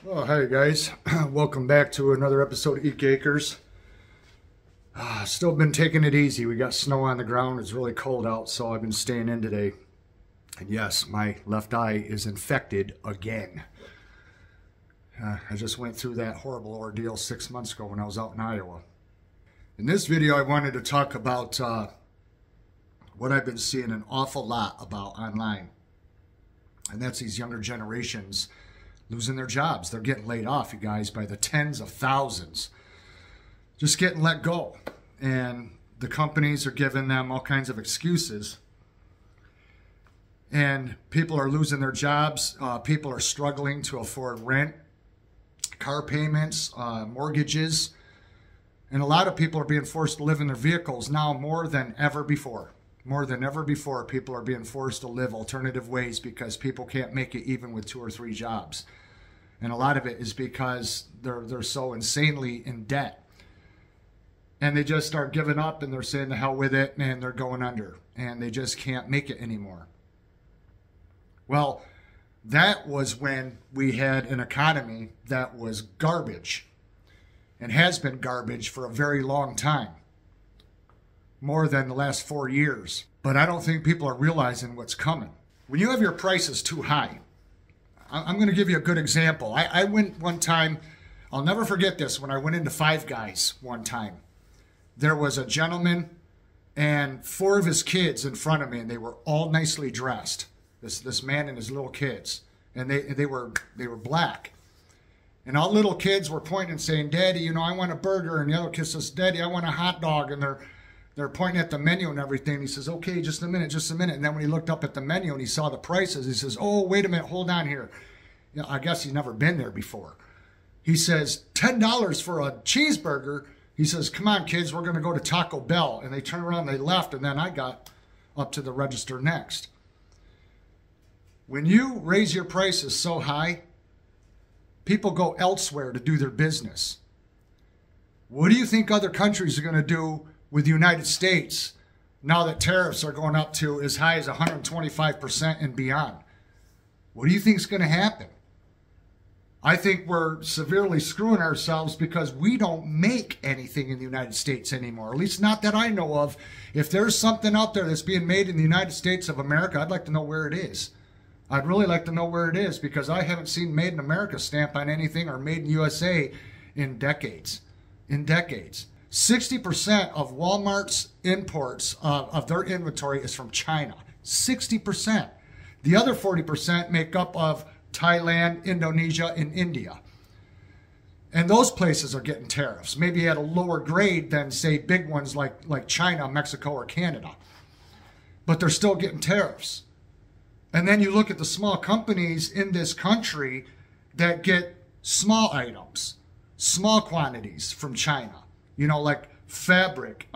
Well, hi guys. Welcome back to another episode of Eek Acres. Still been taking it easy. We got snow on the ground. It's really cold out, so I've been staying in today. And yes, my left eye is infected again. I just went through that horrible ordeal 6 months ago when I was out in Iowa. In this video, I wanted to talk about what I've been seeing an awful lot about online. And that's these younger generations losing their jobs. They're getting laid off, you guys, by the tens of thousands. Just getting let go. And the companies are giving them all kinds of excuses. And people are losing their jobs. People are struggling to afford rent, car payments, mortgages. And a lot of people are being forced to live in their vehicles now more than ever before. More than ever before, people are being forced to live alternative ways because people can't make it even with 2 or 3 jobs. And a lot of it is because they're so insanely in debt. And they just start giving up and they're saying the hell with it and they're going under. And they just can't make it anymore. Well, that was when we had an economy that was garbage. And has been garbage for a very long time. More than the last 4 years. But I don't think people are realizing what's coming. When you have your prices too high, I'm going to give you a good example. I went one time, I'll never forget this, when I went into Five Guys one time. There was a gentleman and 4 of his kids in front of me, and they were all nicely dressed. This man and his little kids. And they were black. And all little kids were pointing and saying, "Daddy, you know, I want a burger." And the other kid says, "Daddy, I want a hot dog." And they're pointing at the menu and everything. He says, "Okay, just a minute. And then when he looked up at the menu and he saw the prices, he says, "Oh, wait a minute, hold on here." You know, I guess he's never been there before. He says, $10 for a cheeseburger. He says, "Come on, kids, we're going to go to Taco Bell." And they turned around, they left, and then I got up to the register next. When you raise your prices so high, people go elsewhere to do their business. What do you think other countries are going to do with the United States now that tariffs are going up to as high as 125% and beyond? What do you think is going to happen? I think we're severely screwing ourselves because we don't make anything in the United States anymore, at least not that I know of. If there's something out there that's being made in the United States of America, I'd like to know where it is. I'd really like to know where it is because I haven't seen Made in America stamp on anything or Made in USA in decades. 60% of Walmart's imports of their inventory is from China. 60%. The other 40% make up of Thailand, Indonesia, and India. And those places are getting tariffs, maybe at a lower grade than, say, big ones like China, Mexico, or Canada. But they're still getting tariffs. And then you look at the small companies in this country that get small items, small quantities from China. You know, like fabric,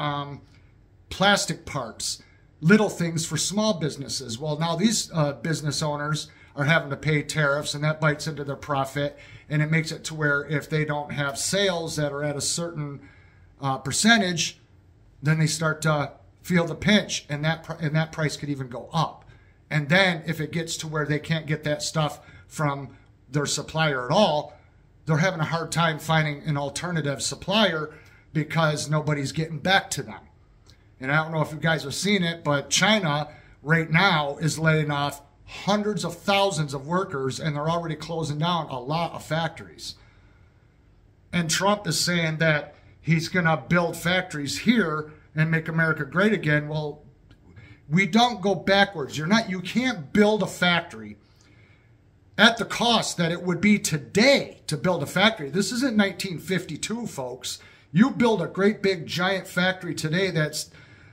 plastic parts, little things for small businesses. Well, now these business owners are having to pay tariffs, and that bites into their profit, and it makes it to where if they don't have sales that are at a certain percentage, then they start to feel the pinch, and that price could even go up. And then if it gets to where they can't get that stuff from their supplier at all, they're having a hard time finding an alternative supplier because nobody's getting back to them. And I don't know if you guys have seen it, but China right now is laying off hundreds of thousands of workers, and they're already closing down a lot of factories. And Trump is saying that he's going to build factories here and make America great again. Well, we don't go backwards. You can't build a factory at the cost that it would be today to build a factory. This isn't 1952, folks. You build a great big giant factory today that's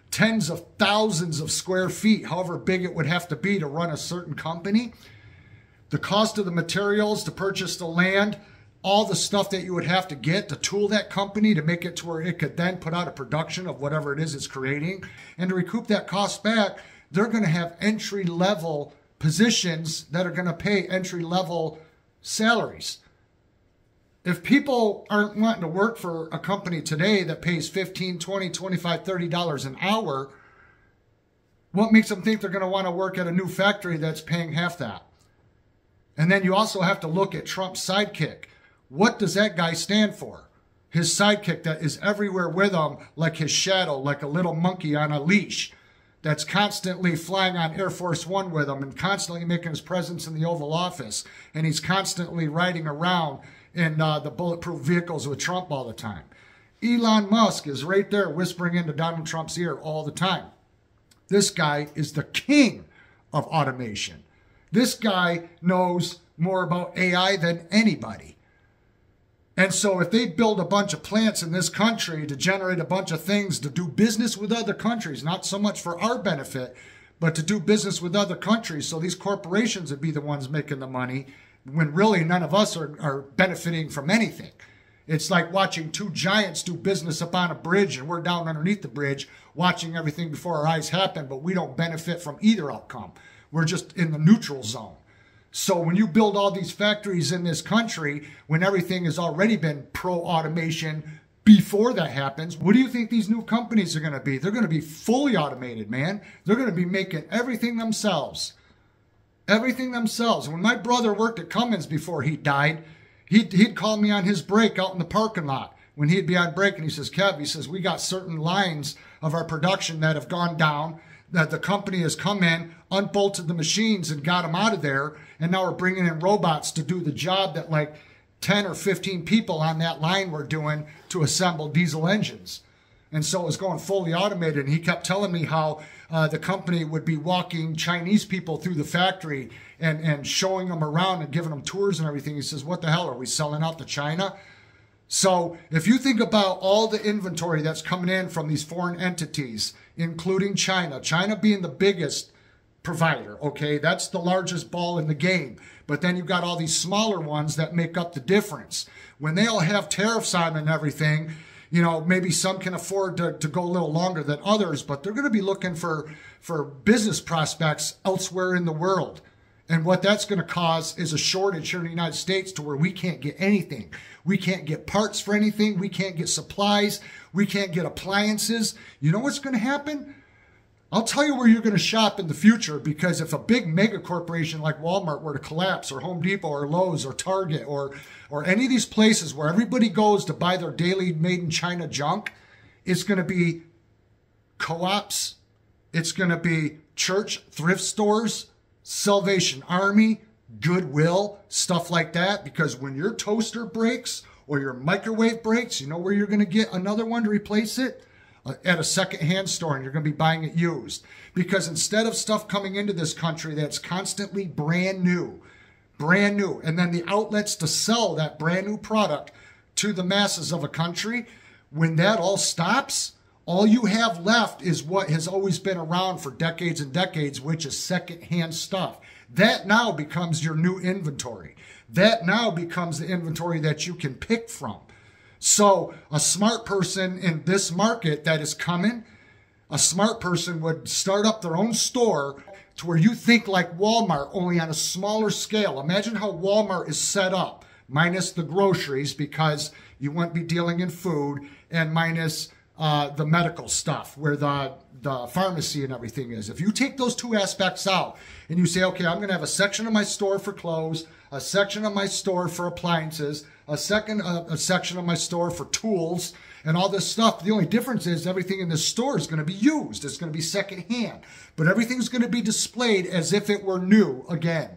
tens of thousands of square feet, however big it would have to be to run a certain company. The cost of the materials to purchase the land, all the stuff that you would have to get to tool that company to make it to where it could then put out a production of whatever it is it's creating. And to recoup that cost back, they're going to have entry-level positions that are going to pay entry-level salaries. If people aren't wanting to work for a company today that pays $15, $20, $25, $30 an hour, what makes them think they're going to want to work at a new factory that's paying half that? And then you also have to look at Trump's sidekick. What does that guy stand for? His sidekick that is everywhere with him like his shadow, like a little monkey on a leash, that's constantly flying on Air Force One with him and constantly making his presence in the Oval Office. And he's constantly riding around in the bulletproof vehicles with Trump all the time. Elon Musk is right there whispering into Donald Trump's ear all the time. This guy is the king of automation. This guy knows more about AI than anybody. And so if they build a bunch of plants in this country to generate a bunch of things to do business with other countries, not so much for our benefit, but to do business with other countries, so these corporations would be the ones making the money, when really none of us are benefiting from anything. It's like watching two giants do business up on a bridge, and we're down underneath the bridge watching everything before our eyes happen, but we don't benefit from either outcome. We're just in the neutral zone. So when you build all these factories in this country, when everything has already been pro-automation before that happens, what do you think these new companies are going to be? They're going to be fully automated, man. They're going to be making everything themselves. Everything themselves. When my brother worked at Cummins before he died, he'd call me on his break out in the parking lot. When he'd be on break and he says, Kev, he says, we got certain lines of our production that have gone down, that the company has come in, unbolted the machines and got them out of there, and now we're bringing in robots to do the job that like 10 or 15 people on that line were doing to assemble diesel engines. And so it was going fully automated, and he kept telling me how the company would be walking Chinese people through the factory and showing them around and giving them tours and everything. He says, what the hell, are we selling out to China? So if you think about all the inventory that's coming in from these foreign entities, including China, China being the biggest provider, okay, that's the largest ball in the game. But then you've got all these smaller ones that make up the difference. When they all have tariffs on and everything, you know, maybe some can afford to go a little longer than others, but they're going to be looking for business prospects elsewhere in the world. And what that's going to cause is a shortage here in the United States to where we can't get anything. We can't get parts for anything. We can't get supplies. We can't get appliances. You know what's going to happen? I'll tell you where you're going to shop in the future, because if a big mega corporation like Walmart were to collapse, or Home Depot or Lowe's or Target or any of these places where everybody goes to buy their daily made in China junk, it's going to be co-ops. It's going to be church thrift stores, Salvation Army, Goodwill, stuff like that. Because when your toaster breaks or your microwave breaks, you know where you're going to get another one to replace it? At a secondhand store, and you're going to be buying it used. Because instead of stuff coming into this country that's constantly brand new, and then the outlets to sell that brand new product to the masses of a country, when that all stops, all you have left is what has always been around for decades and decades, which is secondhand stuff. That now becomes your new inventory. That now becomes the inventory that you can pick from. So a smart person in this market that is coming, a smart person would start up their own store to where you think like Walmart, only on a smaller scale. Imagine how Walmart is set up, minus the groceries, because you wouldn't be dealing in food, and minus the medical stuff where the pharmacy and everything is. If you take those two aspects out and you say, okay, I'm going to have a section of my store for clothes, a section of my store for appliances, a section of my store for tools and all this stuff. The only difference is everything in this store is going to be used. It's going to be secondhand, but everything's going to be displayed as if it were new again.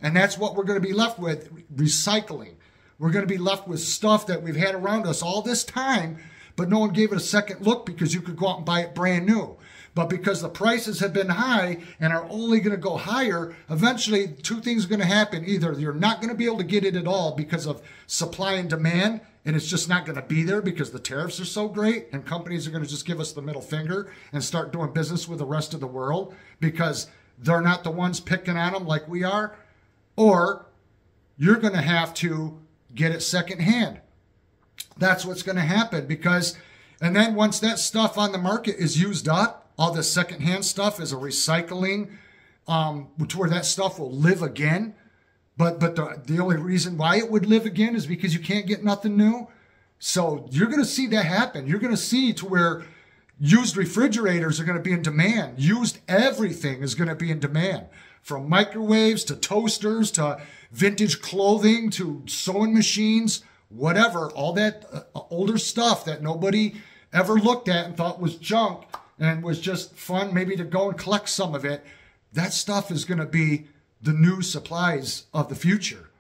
And that's what we're going to be left with, recycling. We're going to be left with stuff that we've had around us all this time, but no one gave it a second look because you could go out and buy it brand new. But because the prices have been high and are only going to go higher, eventually two things are going to happen. Either you're not going to be able to get it at all because of supply and demand, and it's just not going to be there because the tariffs are so great, and companies are going to just give us the middle finger and start doing business with the rest of the world because they're not the ones picking on them like we are. Or you're going to have to get it secondhand. That's what's going to happen, because, and then once that stuff on the market is used up, all the secondhand stuff is a recycling to where that stuff will live again. But the only reason why it would live again is because you can't get nothing new. So you're going to see that happen. You're going to see to where used refrigerators are going to be in demand. Used everything is going to be in demand. from microwaves to toasters to vintage clothing to sewing machines, whatever, all that older stuff that nobody ever looked at and thought was junk and was just fun maybe to go and collect some of it. That stuff is going to be the new supplies of the future.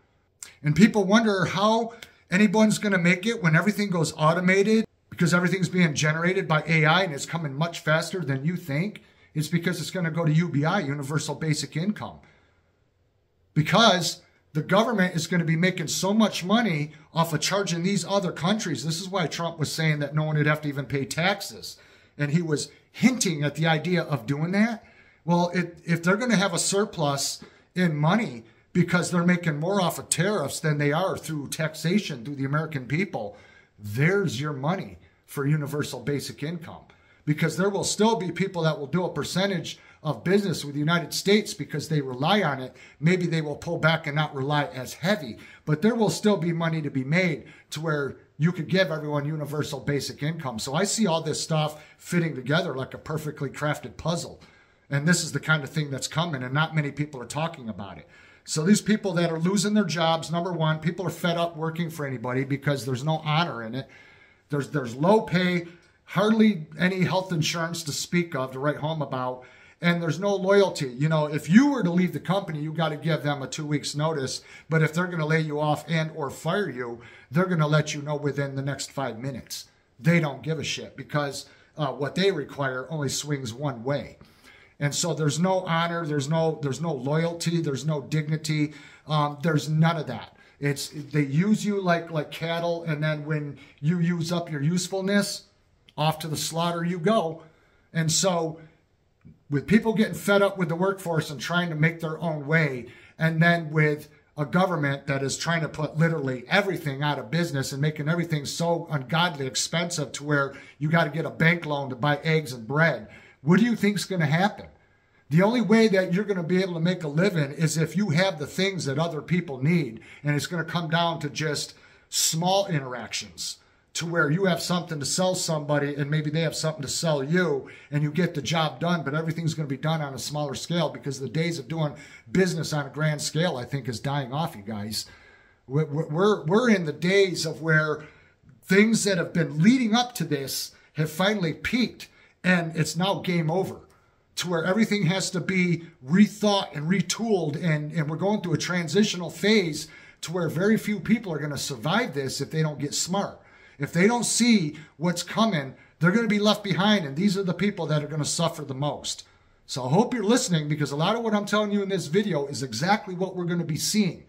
And people wonder how anyone's going to make it when everything goes automated, because everything's being generated by AI and it's coming much faster than you think. It's because it's going to go to UBI, Universal Basic Income. Because the government is going to be making so much money off of charging these other countries. This is why Trump was saying that no one would have to even pay taxes. And he was hinting at the idea of doing that. Well, if they're going to have a surplus in money because they're making more off of tariffs than they are through taxation, through the American people, there's your money for universal basic income. Because there will still be people that will do a percentage of business with the United States because they rely on it. Maybe they will pull back and not rely as heavy, but there will still be money to be made to where you could give everyone universal basic income. So I see all this stuff fitting together like a perfectly crafted puzzle. And this is the kind of thing that's coming, and not many people are talking about it. So these people that are losing their jobs, number one, people are fed up working for anybody because there's no honor in it. There's low pay, hardly any health insurance to speak of, to write home about, and there's no loyalty. You know, if you were to leave the company, you got to give them a 2 weeks notice, but if they're going to lay you off and or fire you, they're going to let you know within the next 5 minutes. They don't give a shit because what they require only swings one way. And so there's no honor, there's no loyalty, there's no dignity, there's none of that. They use you like cattle, and then when you use up your usefulness, off to the slaughter you go. And so with people getting fed up with the workforce and trying to make their own way, and then with a government that is trying to put literally everything out of business and making everything so ungodly expensive to where you got to get a bank loan to buy eggs and bread, what do you think is going to happen? The only way that you're going to be able to make a living is if you have the things that other people need, and it's going to come down to just small interactions, to where you have something to sell somebody and maybe they have something to sell you, and you get the job done, but everything's going to be done on a smaller scale because the days of doing business on a grand scale, I think, is dying off, you guys. We're in the days of where things that have been leading up to this have finally peaked, and it's now game over, to where everything has to be rethought and retooled, and we're going through a transitional phase to where very few people are going to survive this if they don't get smart. If they don't see what's coming, they're going to be left behind, and these are the people that are going to suffer the most. So I hope you're listening, because a lot of what I'm telling you in this video is exactly what we're going to be seeing.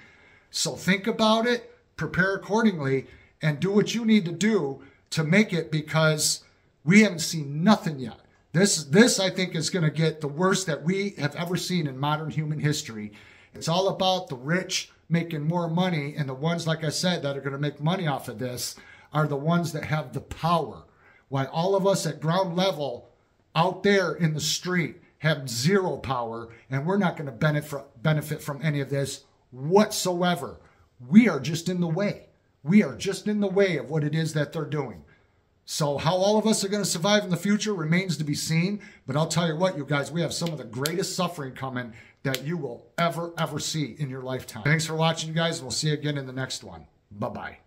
So think about it, prepare accordingly, and do what you need to do to make it, because we haven't seen nothing yet. This I think is going to get the worst that we have ever seen in modern human history. It's all about the rich making more money, and the ones, like I said, that are going to make money off of this are the ones that have the power. While all of us at ground level out there in the street have zero power, and we're not going to benefit from any of this whatsoever. We are just in the way. We are just in the way of what it is that they're doing. So how all of us are going to survive in the future remains to be seen. But I'll tell you what, you guys, we have some of the greatest suffering coming that you will ever see in your lifetime. Thanks for watching, you guys. We'll see you again in the next one. Bye-bye.